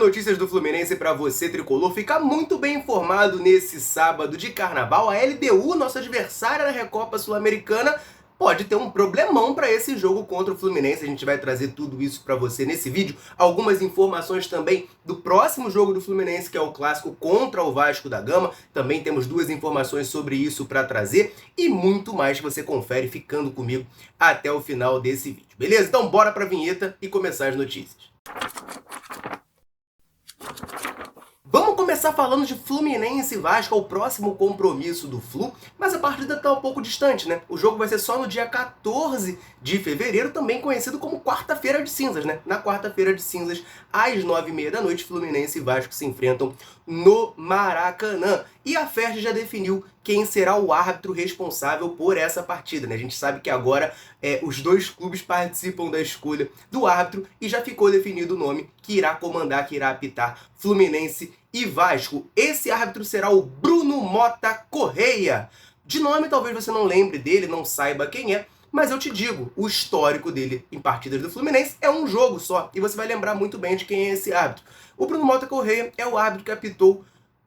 notícias do Fluminense para você, tricolor, ficar muito bem informado nesse sábado de carnaval. A LDU, nossa adversária na Recopa Sul-Americana, pode ter um problemão para esse jogo contra o Fluminense. A gente vai trazer tudo isso para você nesse vídeo. Algumas informações também do próximo jogo do Fluminense, que é o clássico contra o Vasco da Gama. Também temos duas informações sobre isso para trazer e muito mais que você confere ficando comigo até o final desse vídeo. Beleza? Então bora para a vinheta e começar as notícias. Vamos começar falando de Fluminense e Vasco, o próximo compromisso do Flu, mas a partida está um pouco distante, né? O jogo vai ser só no dia 14 de fevereiro, também conhecido como quarta-feira de cinzas, né? Na quarta-feira de cinzas, às 9h30 da noite, Fluminense e Vasco se enfrentam no Maracanã. E a FERJ já definiu quem será o árbitro responsável por essa partida, né? A gente sabe que agora os dois clubes participam da escolha do árbitro e já ficou definido o nome que irá comandar, que irá apitar Fluminense e Vasco. Esse árbitro será o Bruno Mota Correia. De nome talvez você não lembre dele, não saiba quem é, mas eu te digo, o histórico dele em partidas do Fluminense é um jogo só, e você vai lembrar muito bem de quem é esse árbitro. O Bruno Mota Correia é o árbitro que apitou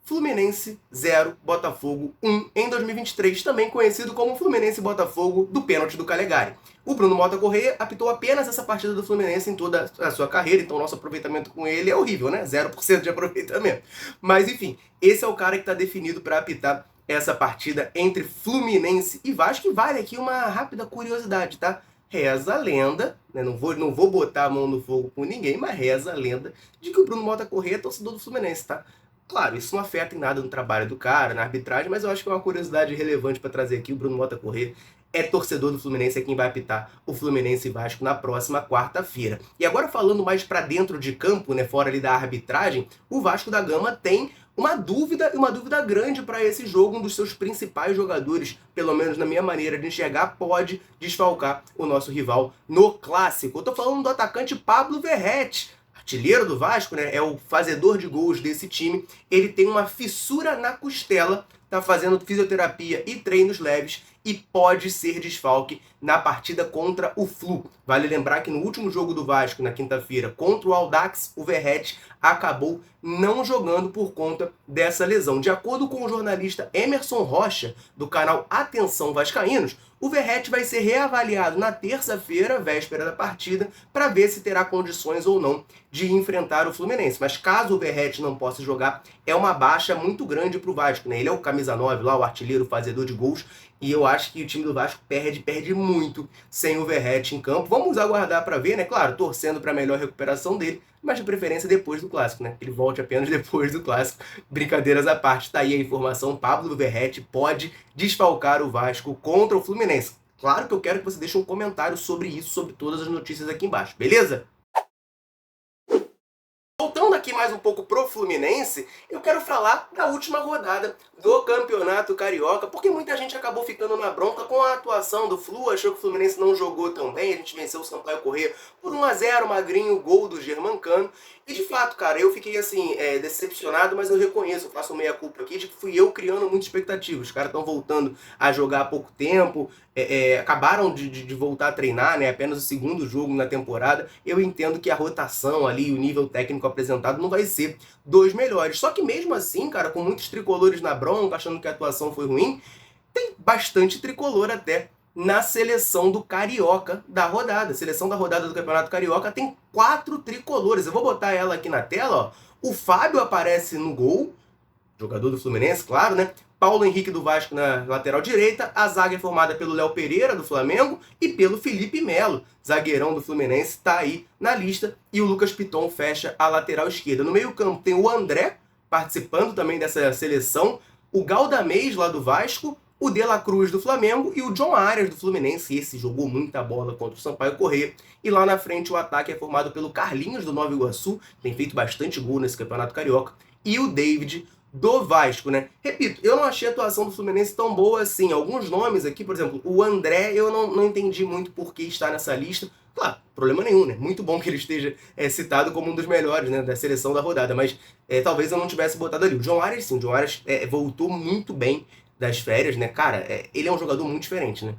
Fluminense 0, Botafogo 1 em 2023, também conhecido como Fluminense Botafogo do pênalti do Calegari. O Bruno Mota Correia apitou apenas essa partida do Fluminense em toda a sua carreira, então nosso aproveitamento com ele é horrível, né? 0% de aproveitamento. Mas enfim, esse é o cara que está definido para apitar essa partida entre Fluminense e Vasco. E vale aqui uma rápida curiosidade, tá? Reza a lenda, né? Não vou botar a mão no fogo com ninguém, mas reza a lenda de que o Bruno Mota Correia é torcedor do Fluminense, tá? Claro, isso não afeta em nada no trabalho do cara, na arbitragem, mas eu acho que é uma curiosidade relevante para trazer aqui. O Bruno Mota Correia é torcedor do Fluminense, é quem vai apitar o Fluminense e Vasco na próxima quarta-feira. E agora falando mais para dentro de campo, né, fora ali da arbitragem, o Vasco da Gama tem uma dúvida grande para esse jogo. Um dos seus principais jogadores, pelo menos na minha maneira de enxergar, pode desfalcar o nosso rival no clássico. Eu tô falando do atacante Pablo Verratti, artilheiro do Vasco, né? É o fazedor de gols desse time. Ele tem uma fissura na costela, tá fazendo fisioterapia e treinos leves e pode ser desfalque na partida contra o Flu. Vale lembrar que no último jogo do Vasco, na quinta-feira, contra o Audax, o Verratti acabou não jogando por conta dessa lesão. De acordo com o jornalista Emerson Rocha, do canal Atenção Vascaínos, o Verratti vai ser reavaliado na terça-feira, véspera da partida, para ver se terá condições ou não de enfrentar o Fluminense. Mas caso o Verratti não possa jogar, é uma baixa muito grande para o Vasco, né? Ele é o camisa 9 lá, o artilheiro, o fazedor de gols, e eu acho que o time do Vasco perde muito sem o Verratti em campo. Vamos aguardar para ver, né? Claro, torcendo para a melhor recuperação dele, mas de preferência depois do clássico, né? Ele volte apenas depois do clássico. Brincadeiras à parte, tá aí a informação. Pablo Verratti pode desfalcar o Vasco contra o Fluminense. Claro que eu quero que você deixe um comentário sobre isso, sobre todas as notícias aqui embaixo, beleza? Voltando aqui mais um pouco pro Fluminense, eu quero falar da última rodada do Campeonato Carioca, porque muita gente acabou ficando na bronca com a atuação do Flu, achou que o Fluminense não jogou tão bem. A gente venceu o Sampaio Corrêa por 1-0, magrinho, gol do Germancano. E de fato, cara, eu fiquei assim, decepcionado, mas eu reconheço, eu faço meia-culpa aqui, de que fui eu criando muita expectativa. Os caras estão voltando a jogar há pouco tempo, acabaram de voltar a treinar, né? Apenas o segundo jogo na temporada. Eu entendo que a rotação ali, o nível técnico apresentado não vai ser dos melhores. Só que mesmo assim, cara, com muitos tricolores na bronca, achando que a atuação foi ruim, tem bastante tricolor até na seleção do Carioca da rodada. A seleção da rodada do Campeonato Carioca tem 4 tricolores. Eu vou botar ela aqui na tela, ó. O Fábio aparece no gol, jogador do Fluminense, claro, né? Paulo Henrique do Vasco na lateral direita. A zaga é formada pelo Léo Pereira, do Flamengo, e pelo Felipe Melo, zagueirão do Fluminense, tá aí na lista. E o Lucas Piton fecha a lateral esquerda. No meio-campo tem o André, participando também dessa seleção, o Galdamez, lá do Vasco, o De La Cruz do Flamengo e o John Arias do Fluminense. Esse jogou muita bola contra o Sampaio Corrêa. E lá na frente o ataque é formado pelo Carlinhos do Nova Iguaçu, tem feito bastante gol nesse Campeonato Carioca, e o David do Vasco, né? Repito, eu não achei a atuação do Fluminense tão boa assim. Alguns nomes aqui, por exemplo, o André, eu não entendi muito por que está nessa lista. Claro, problema nenhum, né? Muito bom que ele esteja citado como um dos melhores, né, da seleção da rodada, mas talvez eu não tivesse botado ali. O John Arias, sim, o John Arias voltou muito bem das férias, né? Cara, ele é um jogador muito diferente, né?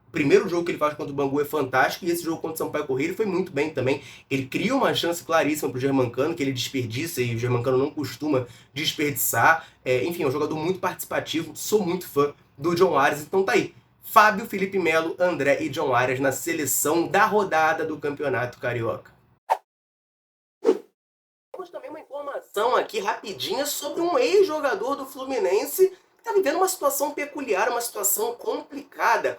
O primeiro jogo que ele faz contra o Bangu é fantástico, e esse jogo contra o Sampaio Corrêa ele foi muito bem também. Ele cria uma chance claríssima pro Germancano, que ele desperdiça, e o Germancano não costuma desperdiçar. Enfim, é um jogador muito participativo, sou muito fã do John Arias, então tá aí. Fábio, Felipe Melo, André e John Arias na seleção da rodada do Campeonato Carioca. Temos também uma informação aqui rapidinha sobre um ex-jogador do Fluminense que está vivendo uma situação peculiar, uma situação complicada.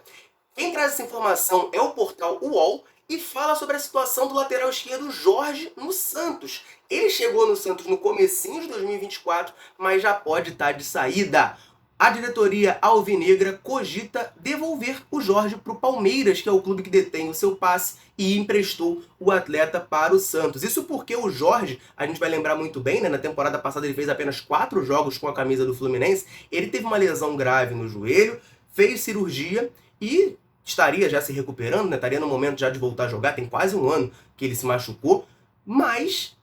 Quem traz essa informação é o portal UOL e fala sobre a situação do lateral esquerdo Jorge no Santos. Ele chegou no Santos no comecinho de 2024, mas já pode estar de saída. A diretoria alvinegra cogita devolver o Jorge para o Palmeiras, que é o clube que detém o seu passe e emprestou o atleta para o Santos. Isso porque o Jorge, a gente vai lembrar muito bem, né? Na temporada passada ele fez apenas 4 jogos com a camisa do Fluminense. Ele teve uma lesão grave no joelho, fez cirurgia e estaria já se recuperando, né? Estaria no momento já de voltar a jogar, tem quase um ano que ele se machucou, mas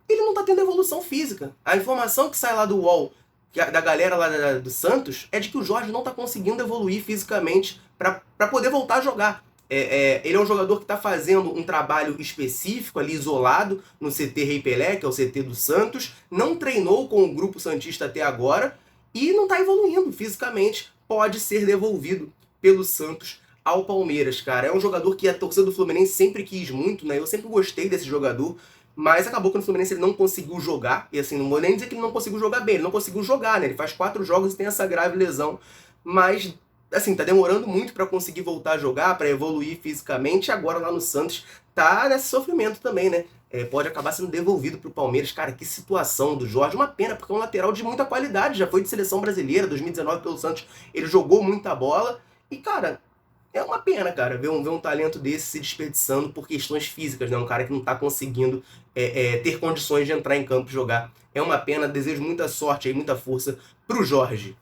ele não está tendo evolução física. A informação que sai lá do UOL, da galera lá do Santos, é de que o Jorge não está conseguindo evoluir fisicamente para poder voltar a jogar. Ele é um jogador que está fazendo um trabalho específico ali, isolado, no CT Rei Pelé, que é o CT do Santos, não treinou com o grupo santista até agora e não está evoluindo fisicamente. Pode ser devolvido pelo Santos ao Palmeiras, cara. É um jogador que a torcida do Fluminense sempre quis muito, né? Eu sempre gostei desse jogador, mas acabou que no Fluminense ele não conseguiu jogar, e assim, não vou nem dizer que ele não conseguiu jogar bem, ele não conseguiu jogar, né? Ele faz 4 jogos e tem essa grave lesão, mas assim, tá demorando muito para conseguir voltar a jogar, para evoluir fisicamente, e agora lá no Santos tá nesse sofrimento também, né? Pode acabar sendo devolvido pro Palmeiras. Cara, que situação do Jorge, uma pena, porque é um lateral de muita qualidade, já foi de seleção brasileira, 2019 pelo Santos, ele jogou muita bola, e cara, é uma pena, cara, ver um talento desse se desperdiçando por questões físicas, né? Um cara que não tá conseguindo ter condições de entrar em campo e jogar. É uma pena, desejo muita sorte e muita força pro Jorge.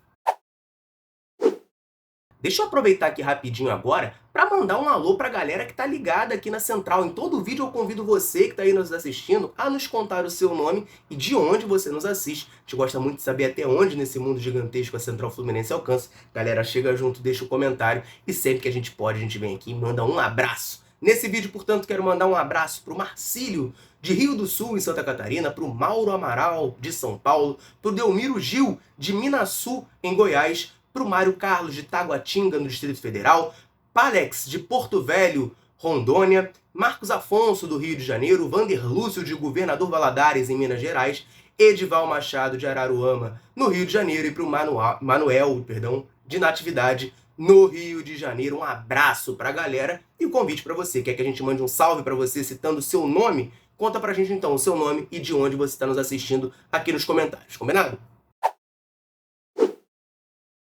Deixa eu aproveitar aqui rapidinho agora para mandar um alô pra galera que tá ligada aqui na Central. Em todo vídeo eu convido você que tá aí nos assistindo a nos contar o seu nome e de onde você nos assiste. A gente gosta muito de saber até onde nesse mundo gigantesco a Central Fluminense alcança. Galera, chega junto, deixa o comentário e sempre que a gente pode, a gente vem aqui e manda um abraço. Nesse vídeo, portanto, quero mandar um abraço pro Marcílio, de Rio do Sul, em Santa Catarina, pro Mauro Amaral, de São Paulo, pro Delmiro Gil, de Minasul, em Goiás, pro Mário Carlos, de Taguatinga, no Distrito Federal, Palex, de Porto Velho, Rondônia, Marcos Afonso, do Rio de Janeiro, Vander Lúcio, de Governador Valadares, em Minas Gerais, Edival Machado, de Araruama, no Rio de Janeiro, e pro Manuel, de Natividade, no Rio de Janeiro. Um abraço pra galera e o convite pra você. Quer que a gente mande um salve pra você citando o seu nome? Conta pra gente então o seu nome e de onde você está nos assistindo aqui nos comentários, combinado?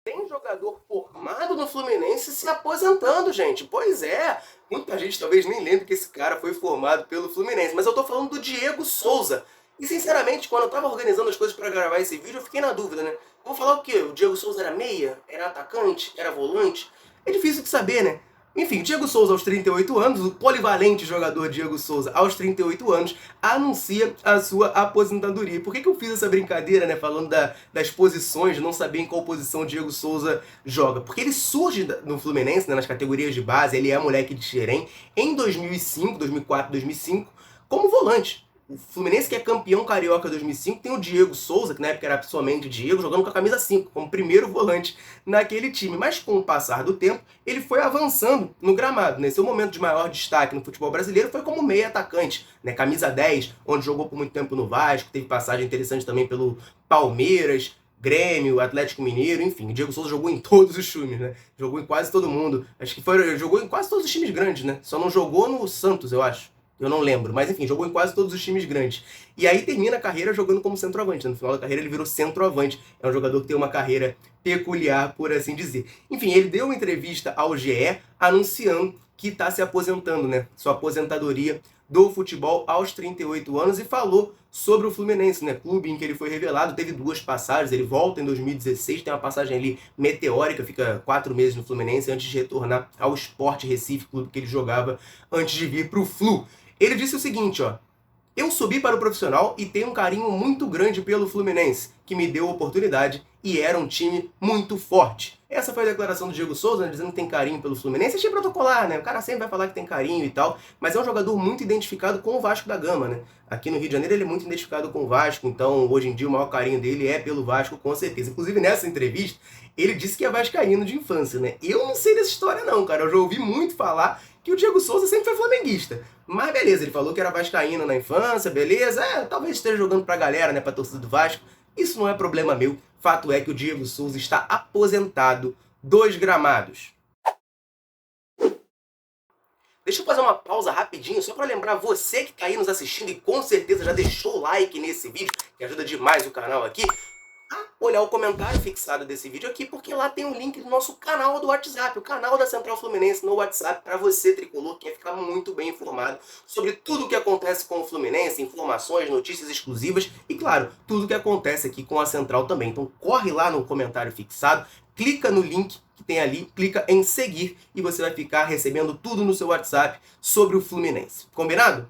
Tem jogador formado no Fluminense se aposentando, gente. Pois é, muita gente talvez nem lembre que esse cara foi formado pelo Fluminense, mas eu tô falando do Diego Souza. E sinceramente, quando eu tava organizando as coisas pra gravar esse vídeo, eu fiquei na dúvida, né? Vou falar o quê? O Diego Souza era meia? Era atacante? Era volante? É difícil de saber, né? Enfim, Diego Souza aos 38 anos, o polivalente jogador Diego Souza aos 38 anos, anuncia a sua aposentadoria. Por que eu fiz essa brincadeira, né, falando das posições, de não saber em qual posição o Diego Souza joga? Porque ele surge no Fluminense, né, nas categorias de base, ele é moleque de Xerém, em 2005, 2004, 2005, como volante. O Fluminense, que é campeão carioca 2005, tem o Diego Souza, que na época era somente Diego, jogando com a camisa 5, como primeiro volante naquele time. Mas com o passar do tempo, ele foi avançando no gramado, né? Seu momento de maior destaque no futebol brasileiro foi como meio atacante, né? Camisa 10, onde jogou por muito tempo no Vasco, teve passagem interessante também pelo Palmeiras, Grêmio, Atlético Mineiro, enfim. O Diego Souza jogou em todos os times, né? Jogou em quase todo mundo. Acho que jogou em quase todos os times grandes, né? Só não jogou no Santos, eu acho. Eu não lembro, mas enfim, jogou em quase todos os times grandes. E aí termina a carreira jogando como centroavante. No final da carreira ele virou centroavante. É um jogador que tem uma carreira peculiar, por assim dizer. Enfim, ele deu uma entrevista ao GE anunciando que está se aposentando, né? Sua aposentadoria do futebol aos 38 anos e falou sobre o Fluminense, né? Clube em que ele foi revelado, teve 2 passagens, ele volta em 2016, tem uma passagem ali meteórica, fica 4 meses no Fluminense antes de retornar ao Sport Recife, clube que ele jogava antes de vir para o Flu. Ele disse o seguinte, ó: eu subi para o profissional e tenho um carinho muito grande pelo Fluminense. que me deu a oportunidade e era um time muito forte. Essa foi a declaração do Diego Souza, né, dizendo que tem carinho pelo Fluminense. Achei protocolar, né? O cara sempre vai falar que tem carinho e tal, mas é um jogador muito identificado com o Vasco da Gama, né? Aqui no Rio de Janeiro ele é muito identificado com o Vasco, então hoje em dia o maior carinho dele é pelo Vasco, com certeza. Inclusive nessa entrevista, ele disse que é vascaíno de infância, né? Eu não sei dessa história não, cara. Eu já ouvi muito falar que o Diego Souza sempre foi flamenguista. Mas beleza, ele falou que era vascaíno na infância, beleza. Talvez esteja jogando pra galera, né, pra torcida do Vasco. Isso não é problema meu. Fato é que o Diego Souza está aposentado dos gramados. Deixa eu fazer uma pausa rapidinho, só para lembrar você que está aí nos assistindo e com certeza já deixou o like nesse vídeo, que ajuda demais o canal aqui, a olhar o comentário fixado desse vídeo aqui, porque lá tem um link do nosso canal do WhatsApp, o canal da Central Fluminense no WhatsApp, para você, tricolor, que quer ficar muito bem informado sobre tudo o que acontece com o Fluminense, informações, notícias exclusivas e, claro, tudo o que acontece aqui com a Central também. Então corre lá no comentário fixado, clica no link que tem ali, clica em seguir e você vai ficar recebendo tudo no seu WhatsApp sobre o Fluminense. Combinado?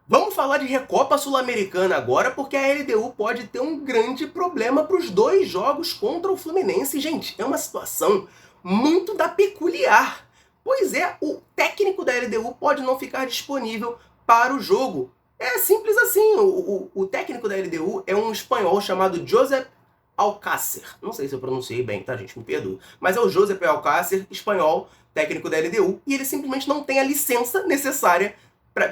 Vamos falar de Recopa Sul-Americana agora, porque a LDU pode ter um grande problema para os 2 jogos contra o Fluminense. Gente, é uma situação muito da peculiar. Pois é, o técnico da LDU pode não ficar disponível para o jogo. É simples assim, o técnico da LDU é um espanhol chamado Josep Alcácer. Não sei se eu pronunciei bem, tá, gente? Me perdoa. Mas é o Josep Alcácer, espanhol, técnico da LDU, e ele simplesmente não tem a licença necessária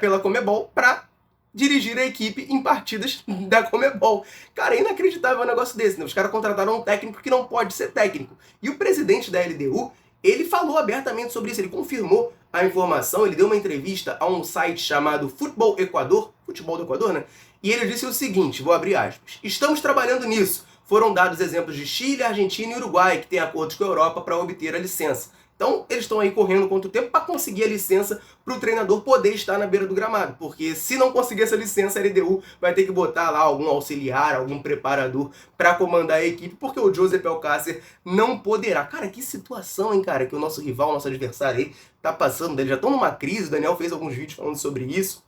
pela Conmebol para dirigir a equipe em partidas da Conmebol. Cara, é inacreditável um negócio desse, né? Os caras contrataram um técnico que não pode ser técnico. E o presidente da LDU, ele falou abertamente sobre isso, ele confirmou a informação, ele deu uma entrevista a um site chamado Futebol Equador, Futebol do Equador, né? E ele disse o seguinte, vou abrir aspas, estamos trabalhando nisso. Foram dados exemplos de Chile, Argentina e Uruguai, que têm acordos com a Europa para obter a licença. Então, eles estão aí correndo contra o tempo para conseguir a licença para o treinador poder estar na beira do gramado. Porque se não conseguir essa licença, a LDU vai ter que botar lá algum auxiliar, algum preparador para comandar a equipe, porque o Josep Alcácer não poderá. Cara, que situação, hein, cara, que o nosso rival, nosso adversário aí, tá passando. Eles já estão numa crise, o Daniel fez alguns vídeos falando sobre isso.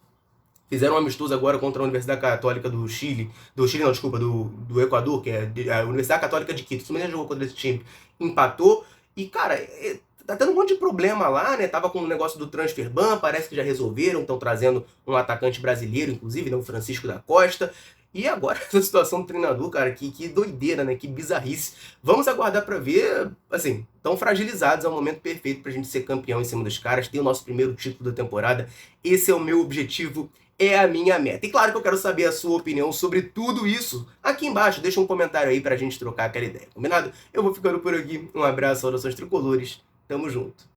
Fizeram um amistoso agora contra a Universidade Católica do Chile. Do Chile, não, desculpa, do Equador, que é a Universidade Católica de Quito. O Fluminense jogou contra esse time, empatou. E, cara, tá tendo um monte de problema lá, né? Tava com o negócio do transfer ban, parece que já resolveram, estão trazendo um atacante brasileiro, inclusive, né? O Francisco da Costa. E agora, essa situação do treinador, cara, que doideira, né? Que bizarrice. Vamos aguardar pra ver, assim, tão fragilizados, é o momento perfeito pra gente ser campeão em cima dos caras, ter o nosso primeiro título da temporada. Esse é o meu objetivo, é a minha meta. E claro que eu quero saber a sua opinião sobre tudo isso aqui embaixo. Deixa um comentário aí pra gente trocar aquela ideia, combinado? Eu vou ficando por aqui. Um abraço, saudações tricolores. Tamo junto.